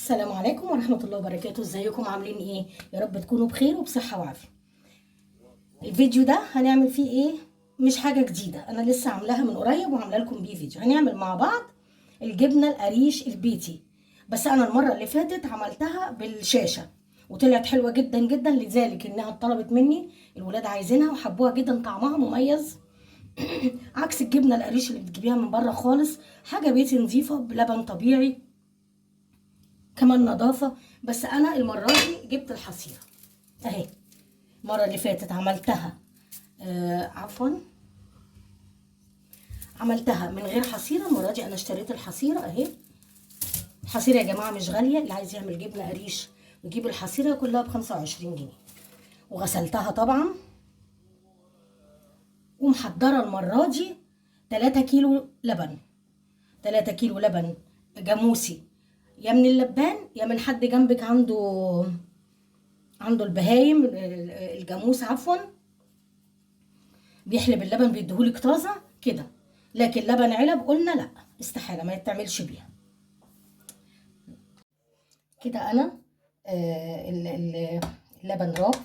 السلام عليكم ورحمة الله وبركاته. ازيكم عاملين ايه؟ يا رب تكونوا بخير وبصحة وعافية. الفيديو ده هنعمل فيه ايه؟ مش حاجة جديدة، انا لسه عاملاها من قريب وعامله لكم بيه فيديو. هنعمل مع بعض الجبنة القريش البيتي، بس انا المرة اللي فاتت عملتها بالشاشة وطلعت حلوة جدا جدا، لذلك انها اتطلبت مني، الولاد عايزينها وحبوها جدا، طعمها مميز عكس الجبنة القريش اللي بتجيبيها من بره خالص. حاجة بيتي نظيفة بلبن طبيعي، كمان نظافة. بس انا المرة دي جبت الحصيرة اهي. المرة اللي فاتت عملتها عملتها من غير حصيرة. المرة دي انا اشتريت الحصيرة اهي. الحصيرة يا جماعة مش غالية، اللي عايز يعمل جبنة قريش ويجيب الحصيرة كلها ب25 جنيه. وغسلتها طبعا، ومحضرة المرة دي 3 كيلو لبن. 3 كيلو لبن جاموسي، يا من اللبان يا من حد جنبك عنده البهايم، الجاموس عفوا، بيحلب اللبن بيديهولك طازه كده. لكن لبن علب قلنا لا، استحاله ما يتعملش بيها كده. انا اللبن راب،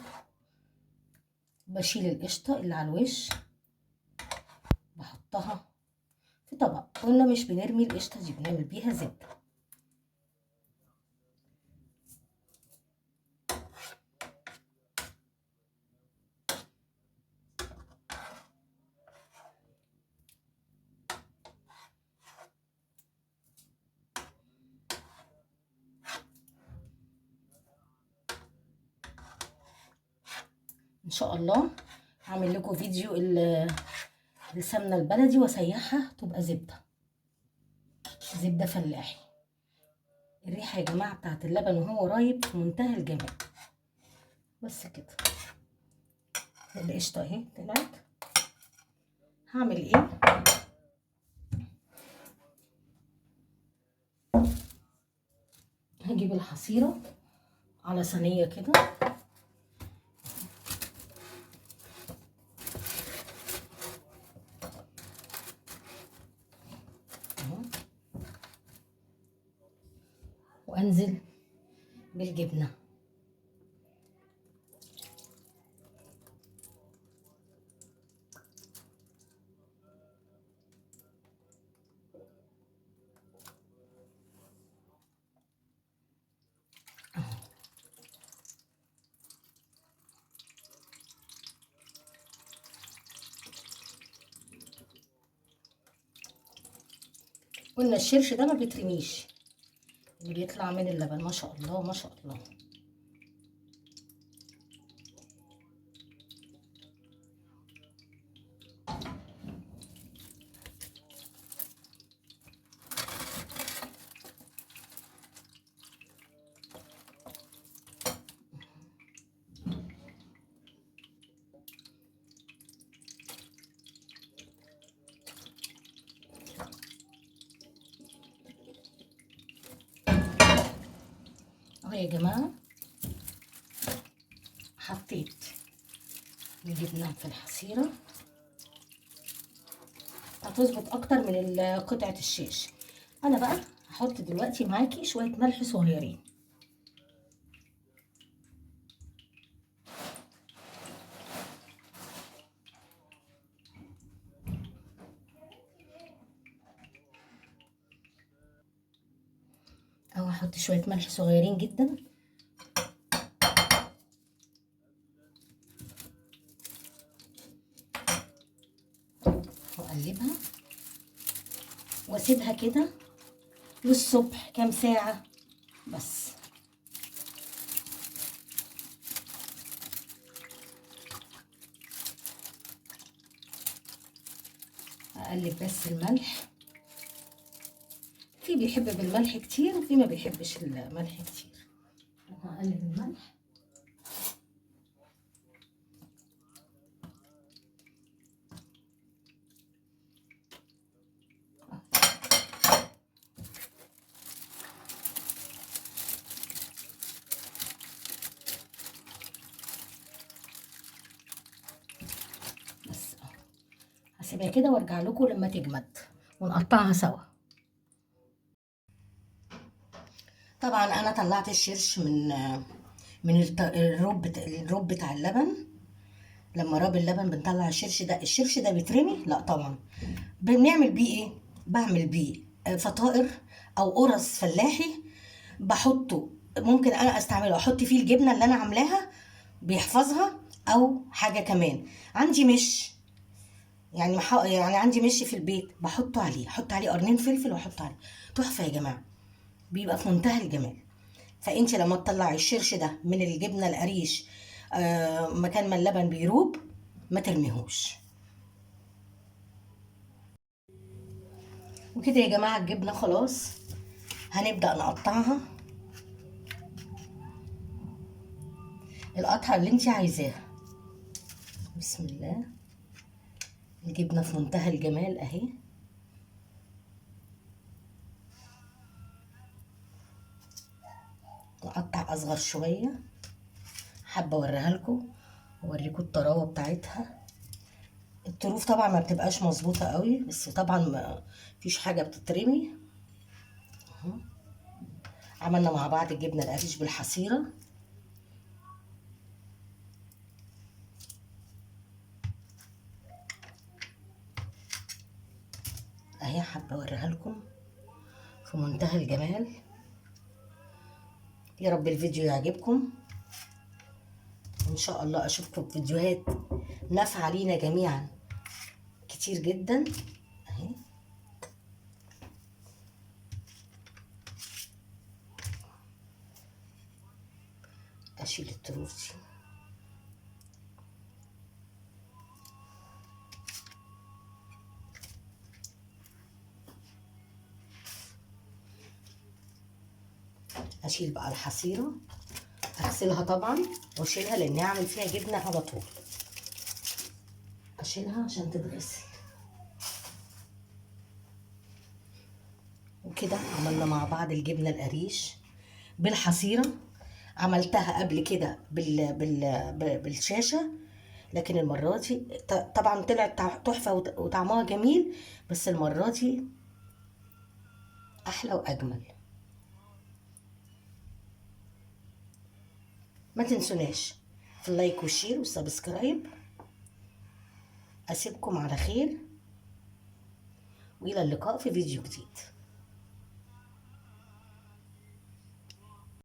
بشيل القشطه اللي على الوش، بحطها في طبق. قلنا مش بنرمي القشطه دي، بنعمل بيها زبده. ان شاء الله هعمل لكم فيديو السمنه البلدي واسيحها تبقى زبده فلاحي. الريحه يا جماعه بتاعت اللبن وهو رايب في منتهى الجمال. بس كده، القشطه اهي طلعت. هعمل ايه؟ هجيب الحصيره على صينيه كده، وانزل بالجبنه. قلنا الشرش ده ما بيترميش، اللي بيطلع من اللبن. ما شاء الله ما شاء الله. اهو يا جماعه، حطيت الجبنه في الحصيره، هتظبط اكتر من قطعه الشاش. انا بقى هحط دلوقتي معاكي شويه ملح صغيرين. او هحط شويه ملح صغيرين جدا، واقلبها واسيبها كده للصبح كام ساعه بس. اقلب بس الملح، في بيحب بالملح كتير وفي ما بيحبش الملح كتير. هقلب الملح بس. هسيبها كده وارجع لكم لما تجمد ونقطعها سوا. طبعا طبعا انا طلعت الشرش من الرب بتاع اللبن. لما راب اللبن بنطلع الشرش ده بيترمي؟ لا طبعا. بنعمل بيه ايه؟ بعمل بيه فطائر او قرص فلاحي. بحطه، ممكن انا استعمله احط فيه الجبنه اللي انا عاملاها بيحفظها، او حاجه كمان عندي مش، يعني عندي مش في البيت بحطه عليه، احط عليه قرنين فلفل واحط عليه. تحفه يا جماعه، بيبقى في منتهى الجمال. فانت لما تطلعي الشرش ده من الجبنه القريش مكان ما اللبن بيروب، ما ترميهوش. وكده يا جماعه الجبنه خلاص، هنبدا نقطعها القطعه اللي انت عايزاها. بسم الله. الجبنه في منتهى الجمال اهي. نقطع اصغر شويه، حابه اوريها لكم، اوريكم الطراوه بتاعتها. الطروف طبعا ما بتبقاش مظبوطه قوي، بس طبعا ما فيش حاجه بتترمي. عملنا مع بعض الجبنه القريش بالحصيره اهي، حابه اوريها لكم في منتهى الجمال. يا رب الفيديو يعجبكم، ان شاء الله اشوفكم في فيديوهات نافعه لينا جميعا كتير جدا اهي. اشيل الطروف دي. اشيل بقى الحصيره، اغسلها طبعا واشيلها لاني اعمل فيها جبنه على طول. اشيلها عشان تتغسل. وكده عملنا مع بعض الجبنه القريش بالحصيره. عملتها قبل كده بالشاشه، لكن المره دي طبعا طلعت تحفه وطعمها جميل، بس المره دي احلى واجمل. ما تنسوناش في اللايك والشير والسبسكرايب. اسيبكم على خير، والى اللقاء في فيديو جديد.